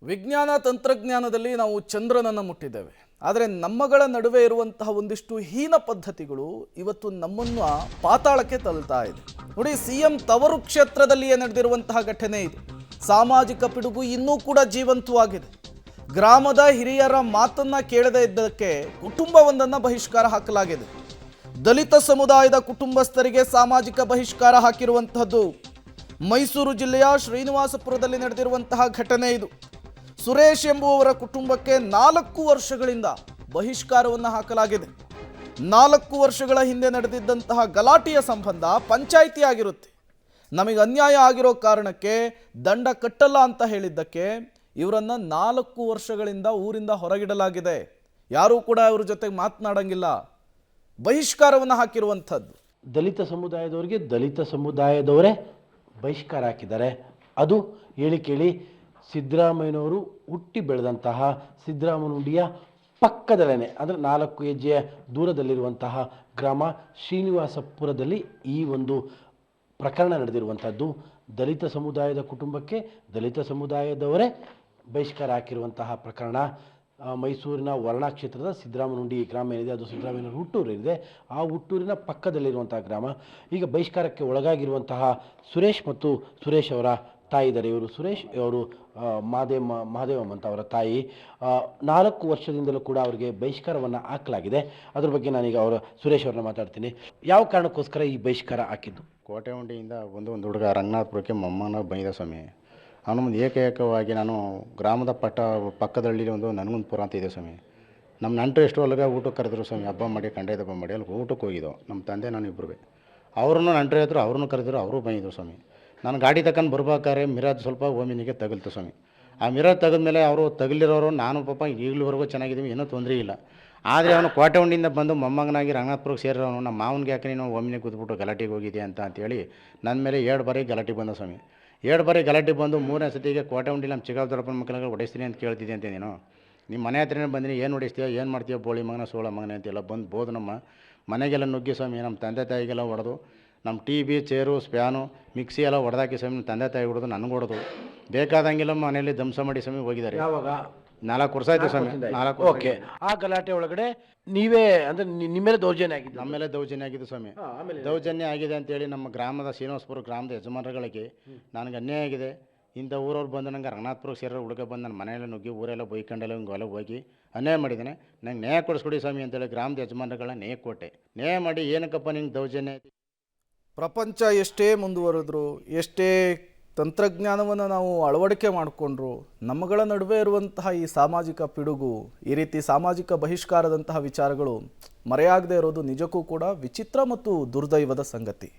ವಿಜ್ಞಾನ ತಂತ್ರಜ್ಞಾನದಲ್ಲಿ ನಾವು ಚಂದ್ರನನ್ನು ಮುಟ್ಟಿದ್ದೇವೆ. ಆದರೆ ನಮ್ಮಗಳ ನಡುವೆ ಇರುವಂತಹ ಒಂದಿಷ್ಟು ಹೀನ ಪದ್ಧತಿಗಳು ಇವತ್ತು ನಮ್ಮನ್ನು ಪಾತಾಳಕ್ಕೆ ತಳ್ತಾ ಇದೆ. ನೋಡಿ, ಸಿಎಂ ತವರು ಕ್ಷೇತ್ರದಲ್ಲಿಯೇ ನಡೆದಿರುವಂತಹ ಘಟನೆ ಇದು. ಸಾಮಾಜಿಕ ಪಿಡುಗು ಇನ್ನೂ ಕೂಡ ಜೀವಂತವಾಗಿದೆ. ಗ್ರಾಮದ ಹಿರಿಯರ ಮಾತನ್ನ ಕೇಳದೇ ಇದ್ದಕ್ಕೆ ಕುಟುಂಬವೊಂದನ್ನು ಬಹಿಷ್ಕಾರ ಹಾಕಲಾಗಿದೆ. ದಲಿತ ಸಮುದಾಯದ ಕುಟುಂಬಸ್ಥರಿಗೆ ಸಾಮಾಜಿಕ ಬಹಿಷ್ಕಾರ ಹಾಕಿರುವಂತಹದ್ದು ಮೈಸೂರು ಜಿಲ್ಲೆಯ ಶ್ರೀನಿವಾಸಪುರದಲ್ಲಿ ನಡೆದಿರುವಂತಹ ಘಟನೆ ಇದು. ಸುರೇಶ್ ಎಂಬುವವರ ಕುಟುಂಬಕ್ಕೆ 4 ವರ್ಷಗಳಿಂದ ಬಹಿಷ್ಕಾರವನ್ನು ಹಾಕಲಾಗಿದೆ. 4 ವರ್ಷಗಳ ಹಿಂದೆ ನಡೆದಿದ್ದಂತಹ ಗಲಾಟೆಯ ಸಂಬಂಧ ಪಂಚಾಯಿತಿ ಆಗಿರುತ್ತೆ. ನಮಗೆ ಅನ್ಯಾಯ ಆಗಿರೋ ಕಾರಣಕ್ಕೆ ದಂಡ ಕಟ್ಟಲ್ಲ ಅಂತ ಹೇಳಿದ್ದಕ್ಕೆ ಇವರನ್ನು 4 ವರ್ಷಗಳಿಂದ ಊರಿಂದ ಹೊರಗಿಡಲಾಗಿದೆ. ಯಾರೂ ಕೂಡ ಇವ್ರ ಜೊತೆಗೆ ಮಾತನಾಡಂಗಿಲ್ಲ. ಬಹಿಷ್ಕಾರವನ್ನು ಹಾಕಿರುವಂಥದ್ದು ದಲಿತ ಸಮುದಾಯದವರಿಗೆ ದಲಿತ ಸಮುದಾಯದವರೇ ಬಹಿಷ್ಕಾರ ಹಾಕಿದ್ದಾರೆ. ಅದು ಹೇಳಿ ಕೇಳಿ ಸಿದ್ದರಾಮಯ್ಯನವರು ಹುಟ್ಟಿ ಬೆಳೆದಂತಹ ಸಿದ್ದರಾಮನುಂಡಿಯ ಪಕ್ಕದಲ್ಲೇ ಅಂದರೆ 4 ಹೆಜ್ಜೆಯ ದೂರದಲ್ಲಿರುವಂತಹ ಗ್ರಾಮ ಶ್ರೀನಿವಾಸಪುರದಲ್ಲಿ ಈ ಒಂದು ಪ್ರಕರಣ ನಡೆದಿರುವಂಥದ್ದು. ದಲಿತ ಸಮುದಾಯದ ಕುಟುಂಬಕ್ಕೆ ದಲಿತ ಸಮುದಾಯದವರೇ ಬಹಿಷ್ಕಾರ ಹಾಕಿರುವಂತಹ ಪ್ರಕರಣ. ಮೈಸೂರಿನ ವರ್ಣಾ ಕ್ಷೇತ್ರದ ಸಿದ್ದರಾಮನುಂಡಿ ಗ್ರಾಮ ಏನಿದೆ, ಅದು ಸಿದ್ದರಾಮಯ್ಯನವರ ಹುಟ್ಟೂರು ಏನಿದೆ, ಆ ಹುಟ್ಟೂರಿನ ಪಕ್ಕದಲ್ಲಿರುವಂತಹ ಗ್ರಾಮ. ಈಗ ಬಹಿಷ್ಕಾರಕ್ಕೆ ಒಳಗಾಗಿರುವಂತಹ ಸುರೇಶ್ ಮತ್ತು ಸುರೇಶ್ ಅವರ ತಾಯಿ ಇದ್ದಾರೆ. ಇವರು ಸುರೇಶ್, ಅವರು ಮಹಾದೇವಮ್ಮ ಅಂತ ಅವರ ತಾಯಿ. 4 ವರ್ಷದಿಂದಲೂ ಕೂಡ ಅವರಿಗೆ ಬಹಿಷ್ಕಾರವನ್ನು ಹಾಕಲಾಗಿದೆ. ಅದ್ರ ಬಗ್ಗೆ ನಾನೀಗ ಸುರೇಶ್ ಅವ್ರನ್ನ ಮಾತಾಡ್ತೀನಿ. ಯಾವ ಕಾರಣಕ್ಕೋಸ್ಕರ ಈ ಬಹಿಷ್ಕಾರ ಹಾಕಿದ್ದು? ಕೋಟೆ ಉಂಡಿಯಿಂದ ಒಂದು ಹುಡುಗ ರಂಗನಾಥಪುರಕ್ಕೆ ಮೊಮ್ಮನ ಬೈದ ಸ್ವಾಮಿ. ಅವನ ಮುಂದೆ ಏಕೈಕವಾಗಿ ನಾನು ಗ್ರಾಮದ ಪಕ್ಕದಲ್ಲಿ ನನಗೊಂದು ಪುರ ಅಂತ ಇದೆ ಸ್ವಾಮಿ. ನಮ್ಮ ನೆಂಟರು ಎಷ್ಟು ಹೊಲಗ ಊಟಕ್ಕೆ ಕರೆದ್ರು ಸ್ವಾಮಿ. ಹಬ್ಬ ಮಾಡಿ ಕಂಡೈದ ಹಬ್ಬ ಮಾಡಿ ಅಲ್ಲಿ ಊಟಕ್ಕೆ ಹೋಗಿದ್ದೋ ನಮ್ಮ ತಂದೆ ನಾನು ಇಬ್ಬರು. ಅವ್ರನ್ನೂ ನೆಂಟರು ಇದ್ರು, ಅವ್ರನ್ನೂ ಕರೆದ್ರು, ಅವರು ಬೈದರು ಸ್ವಾಮಿ. ನಾನು ಗಾಡಿ ತಗೊಂಡು ಬರ್ಬೇಕಾದ್ರೆ ಮಿರಾಜ್ ಸ್ವಲ್ಪ ಓಮಿನಿಗೆ ತಗಲ್ತು ಸ್ವಾಮಿ. ಆ ಮಿರಾಜ್ ತೆಗೆದ್ಮೇಲೆ ಅವರು ತಗಲಿರೋರು ನಾನು ಪಾಪ ಈಗಲೂವರೆಗೂ ಚೆನ್ನಾಗಿದ್ದೀವಿ, ಏನೂ ತೊಂದರೆ ಇಲ್ಲ. ಆದರೆ ಅವನು ಕೋಟೆ ಉಂಡಿಯಿಂದ ಬಂದು ಮೊಮ್ಮಗನಾಗಿ ರಂಗನಾಥಪುರಕ್ಕೆ ಸೇರಿರೋನು ನಮ್ಮ ಮಾವನಿಗೆ ಯಾಕೆ ನೀನು ಓಮಿನಿಗೆ ಕೂತ್ಬಿಟ್ಟು ಗಲಾಟೆಗೆ ಹೋಗಿದ್ಯಾ ಅಂತೇಳಿ ನನ್ನ ಮೇಲೆ 2 ಬಾರಿ ಗಲಾಟೆ ಬಂದ ಸ್ವಾಮಿ. 2 ಬಾರಿ ಗಲಾಟೆ ಬಂದು 3ನೇ ಸತಿಗೆ ಕೋಟೆ ಉಂಡಿಲಿ ನಮ್ಮ ಚಿಕ್ಕದೊಡ್ಡಪ್ಪನ ಮಕ್ಕಳಿಗೆ ಹೊಡೆಸ್ತೀನಿ ಅಂತ ಕೇಳ್ತಿದ್ದೆ ಅಂತ ನೀನು. ನಿಮ್ಮ ಮನೆ ಹತ್ರನೇ ಬಂದಿನಿ, ಏನು ಹೊಡಿಸ್ತೀಯ, ಏನು ಮಾಡ್ತೀಯ, ಬೋಳಿ ಮಗನ ಸೋಳ ಮಗನೇ ಅಂತೆಲ್ಲ ಬೋದು ನಮ್ಮ ಮನೆಗೆಲ್ಲ ನುಗ್ಗಿ ಸ್ವಾಮಿ. ನಮ್ಮ ತಂದೆ ತಾಯಿಗೆಲ್ಲ ಹೊಡೆದು, ನಮ್ಮ ಟಿ.ವಿ, ಚೇರು, ಸ್ಪ್ಯಾನು, ಮಿಕ್ಸಿ ಎಲ್ಲ ಹೊಡೆದಾಕಿ ಸ್ವಾಮಿ. ನಮ್ಮ ತಂದೆ ತಾಯಿ ಹೊಡೆದು, ನನಗೆ ಹೊಡೆದು, ಬೇಕಾದಂಗೆಲ್ಲ ಮನೆಯಲ್ಲಿ ಧ್ವಂಸ ಮಾಡಿ ಸ್ವಾಮಿ ಹೋಗಿದ್ದಾರೆ. ಯಾವಾಗ? 4 ವರ್ಷ ಆಯಿತು ಸ್ವಾಮಿ. 4 ಓಕೆ. ಆ ಗಲಾಟೆ ಒಳಗಡೆ ನೀವೇ ಅಂದರೆ ನಿಮ್ಮ ಮೇಲೆ ದೌರ್ಜನ್ಯ ಆಗಿದೆ? ನಮ್ಮ ಮೇಲೆ ದೌರ್ಜನ್ಯ ಆಗಿದೆ ಸ್ವಾಮಿ. ದೌರ್ಜನ್ಯ ಆಗಿದೆ ಅಂತೇಳಿ ನಮ್ಮ ಗ್ರಾಮದ ಶ್ರೀನಿವಾಸಪುರ ಗ್ರಾಮದ ಯಜಮಾನರುಗಳಿಗೆ ನನಗೆ ಅನ್ಯಾಯ ಆಗಿದೆ. ಇಂಥ ಊರವ್ರು ಬಂದು ನಂಗೆ ರಂಗನಾಥಪುರಕ್ಕೆ ಸೇರೋ ಹುಡುಗ ಬಂದು ನನ್ನ ಮನೆಯೆಲ್ಲ ನುಗ್ಗಿ ಊರೆಲ್ಲ ಬೈಕೊಂಡೆಲ್ಲ ಹಿಂಗೆ ಹೊಲ ಹೋಗಿ ಅನ್ಯಾಯ ಮಾಡಿದ್ದಾನೆ. ನಂಗೆ ನ್ಯಾಯ ಕೊಡಿಸ್ಕೊಡಿ ಸ್ವಾಮಿ ಅಂತೇಳಿ ಗ್ರಾಮದ ಯಜಮಾನರುಗಳನ್ನ ನ್ಯಾಯ ಕೊಟ್ಟೆ. ನ್ಯಾಯ ಮಾಡಿ ಏನಕ್ಕಪ್ಪ ನಿಂಗೆ ದೌರ್ಜನ್ಯ ಆಯ್ತು? ಪ್ರಪಂಚ ಎಷ್ಟೇ ಮುಂದುವರೆದ್ರು, ಎಷ್ಟೇ ತಂತ್ರಜ್ಞಾನವನ್ನು ನಾವು ಅಳವಡಿಕೆ ಮಾಡಿಕೊಂಡ್ರು, ನಮ್ಮಗಳ ನಡುವೆ ಇರುವಂತಹ ಈ ಸಾಮಾಜಿಕ ಪಿಡುಗು, ಈ ರೀತಿ ಸಾಮಾಜಿಕ ಬಹಿಷ್ಕಾರದಂತಹ ವಿಚಾರಗಳು ಮರೆಯಾಗದೇ ಇರೋದು ನಿಜಕ್ಕೂ ಕೂಡ ವಿಚಿತ್ರ ಮತ್ತು ದುರ್ದೈವದ ಸಂಗತಿ.